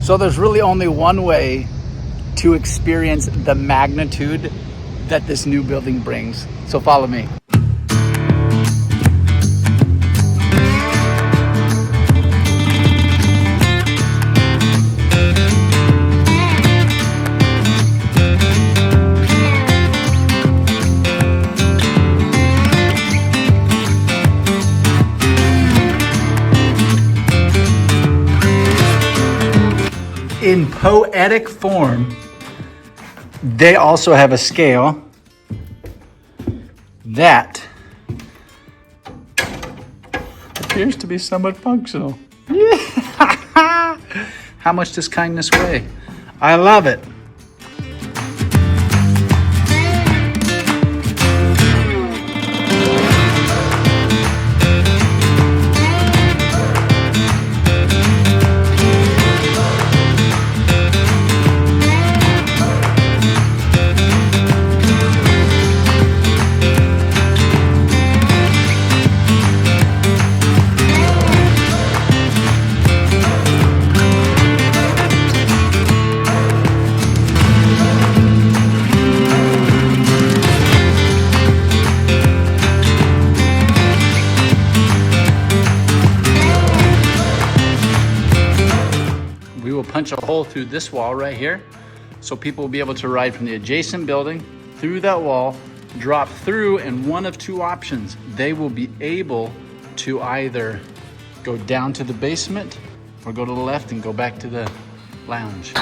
So there's really only one way to experience the magnitude that this new building brings. So follow me. In poetic form, they also have a scale that appears to be somewhat functional. Yeah. How much does kindness weigh? I love it. We will punch a hole through this wall right here, so people will be able to ride from the adjacent building through that wall, drop through, and one of two options. They will be able to either go down to the basement or go to the left and go back to the lounge.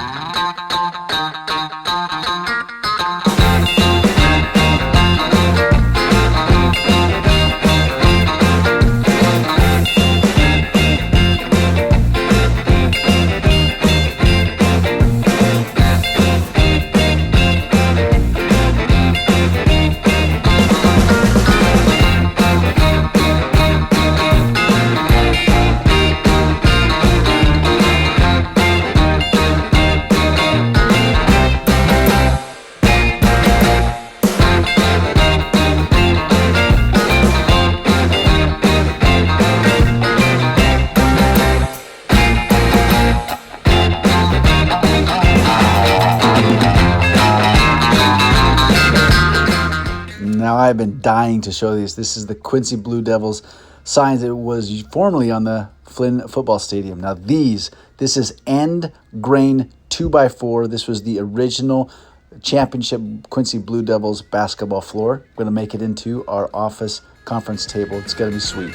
Now I've been dying to show these. This is the Quincy Blue Devils signs. It was formerly on the Flynn football stadium. Now this is end grain 2x4. This was the original championship Quincy Blue Devils basketball floor. We're gonna make it into our office conference table. It's gonna be sweet.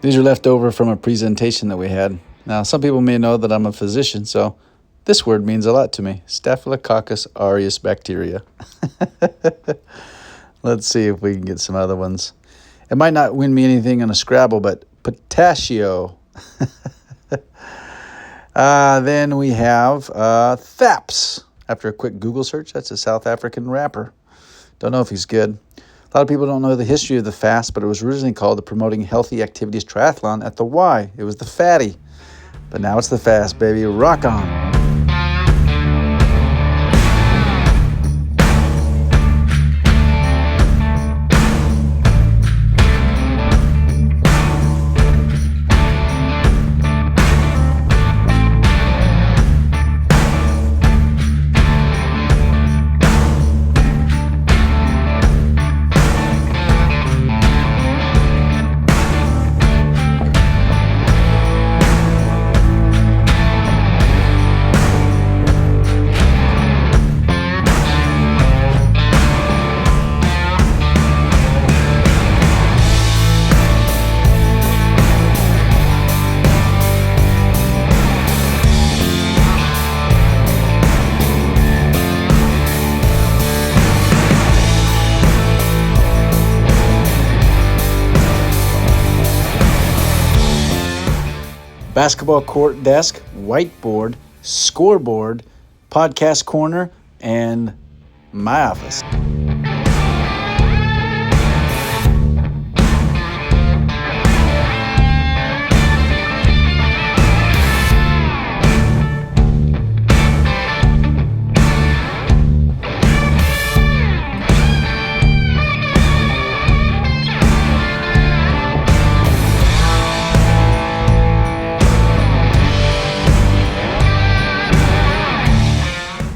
These are left over from a presentation that we had. Now, some people may know that I'm a physician, so this word means a lot to me. Staphylococcus aureus bacteria. Let's see if we can get some other ones. It might not win me anything on a Scrabble, but potassio. Then we have Thaps. After a quick Google search, that's a South African rapper. Don't know if he's good. A lot of people don't know the history of the fast, but it was originally called the Promoting Healthy Activities Triathlon at the Y. It was the Fatty. But now it's the fast, baby. Rock on. basketball court desk, whiteboard, scoreboard, podcast corner, and my office.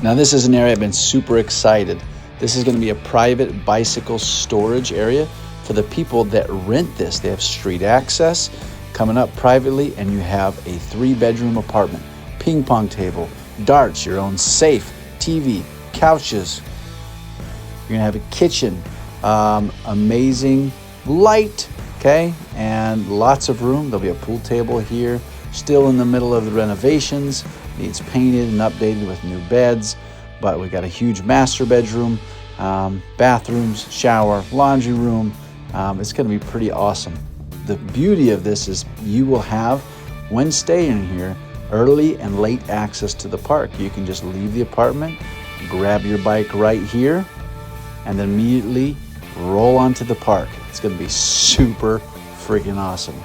Now this is an area I've been super excited. This is going to be a private bicycle storage area for the people that rent this. They have street access coming up privately, and you have a 3-bedroom apartment, ping pong table, darts, your own safe, TV, couches. You're going to have a kitchen, amazing light, okay, and lots of room. There'll be a pool table here, still in the middle of the renovations. Needs painted and updated with new beds, but we got a huge master bedroom, bathrooms, shower, laundry room. It's going to be pretty awesome. The beauty of this is you will have, when staying here, early and late access to the park. You can just leave the apartment, grab your bike right here, and then immediately roll onto the park. It's going to be super freaking awesome.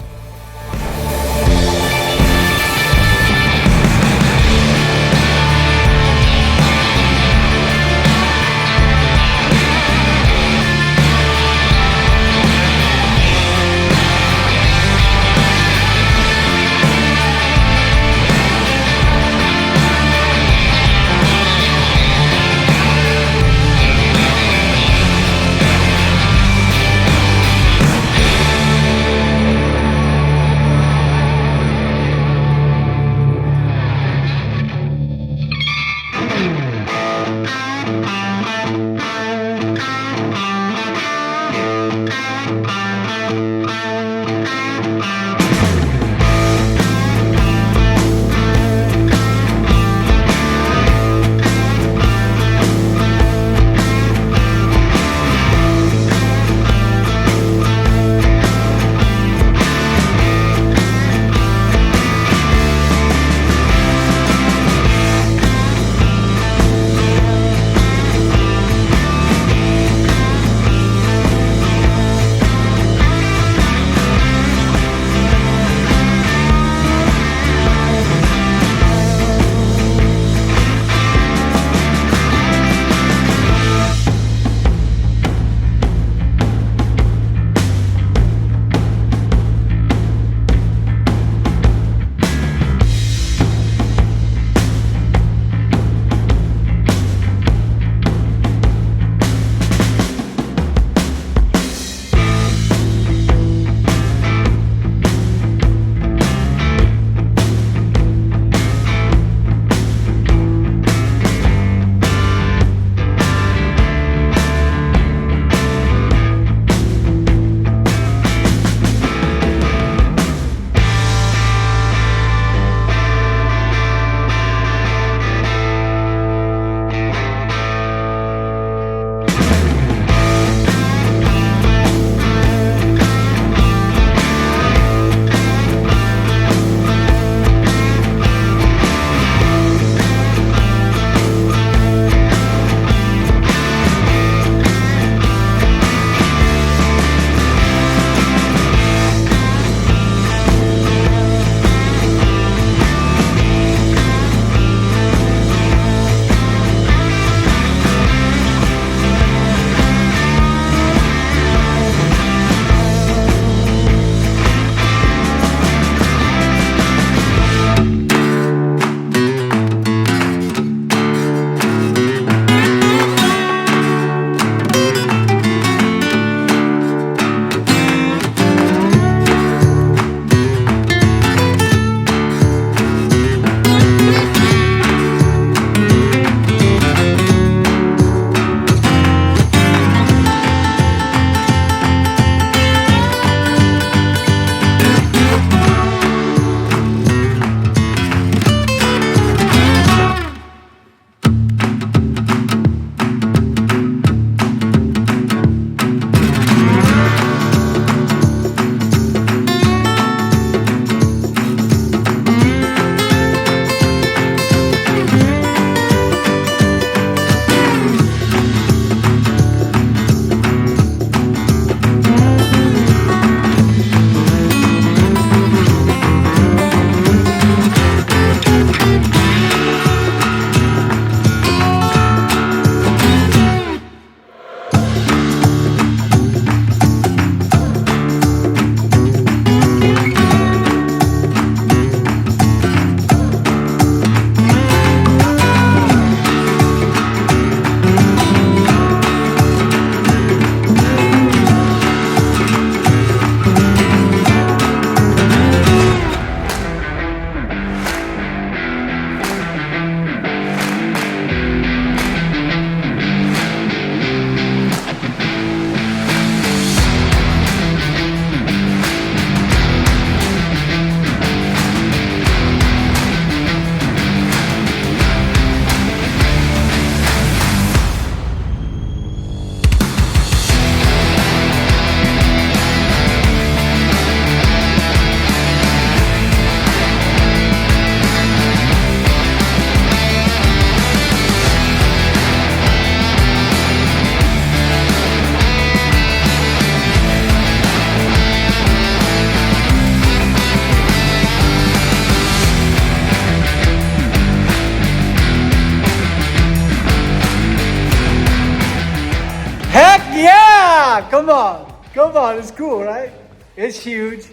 on, come on. Come on, it's cool, right? It's huge.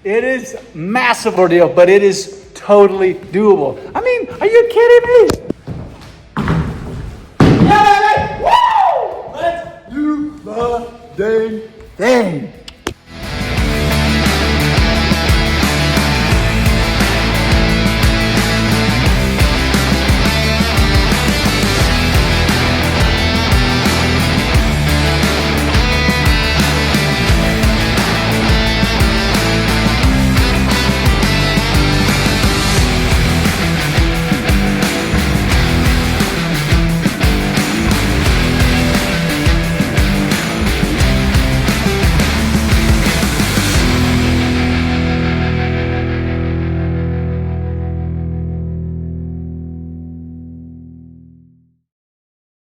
It is massive ordeal, but it is totally doable. I mean, are you kidding me? Yeah, baby! Woo! Let's do the dang thing.